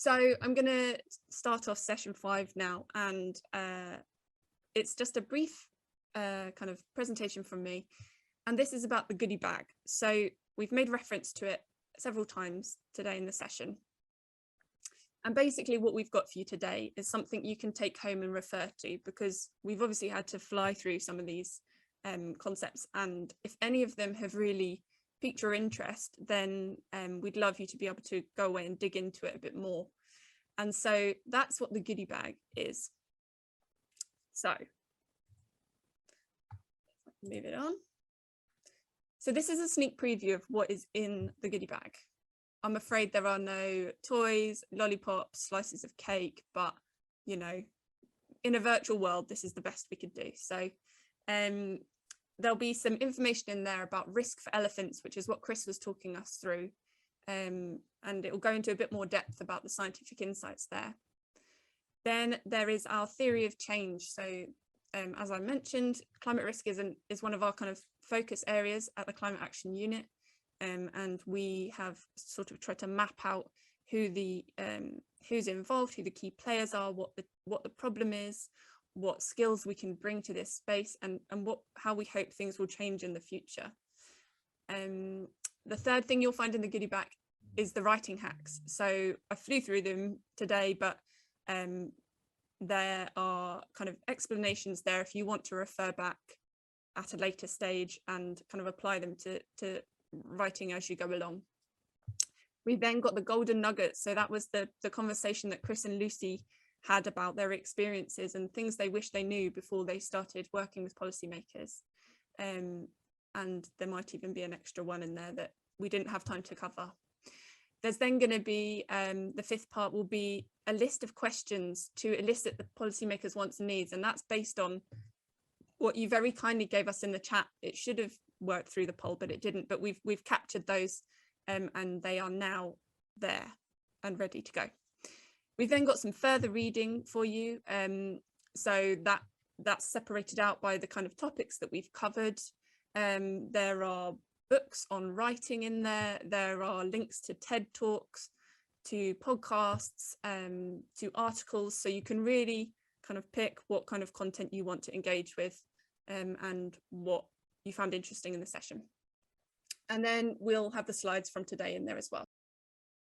So I'm going to start off session 5 now, and it's just a brief kind of presentation from me. And this is about the goodie bag. So we've made reference to it several times today in the session. And basically what we've got for you today is something you can take home and refer to, because we've obviously had to fly through some of these concepts. And if any of them have really piqued your interest, then we'd love you to be able to go away and dig into it a bit more. And so that's what the goodie bag is. So move it on. So this is a sneak preview of what is in the goodie bag. I'm afraid there are no toys, lollipops, slices of cake, but you know, in a virtual world, this is the best we could do. So there'll be some information in there about risk for elephants, which is what Chris was talking us through. And it will go into a bit more depth about the scientific insights there. Then there is our theory of change. So as I mentioned, climate risk is one of our kind of focus areas at the Climate Action Unit. And we have sort of tried to map out who who's involved, who the key players are, what the problem is, what skills we can bring to this space, and how we hope things will change in the future. The third thing you'll find in the goodie bag is the writing hacks. So I flew through them today, but there are kind of explanations there if you want to refer back at a later stage and kind of apply them to writing as you go along. We then got the golden nuggets. So that was the conversation that Chris and Lucy had about their experiences and things they wish they knew before they started working with policymakers. And there might even be an extra one in there that we didn't have time to cover. There's then going to be, the fifth part will be a list of questions to elicit the policymakers' wants and needs. And that's based on what you very kindly gave us in the chat. It should have worked through the poll, but it didn't. But we've captured those and they are now there and ready to go. We've then got some further reading for you. So that's separated out by the kind of topics that we've covered. There are books on writing in there. There are links to TED Talks, to podcasts, to articles. So you can really kind of pick what kind of content you want to engage with and what you found interesting in the session. And then we'll have the slides from today in there as well.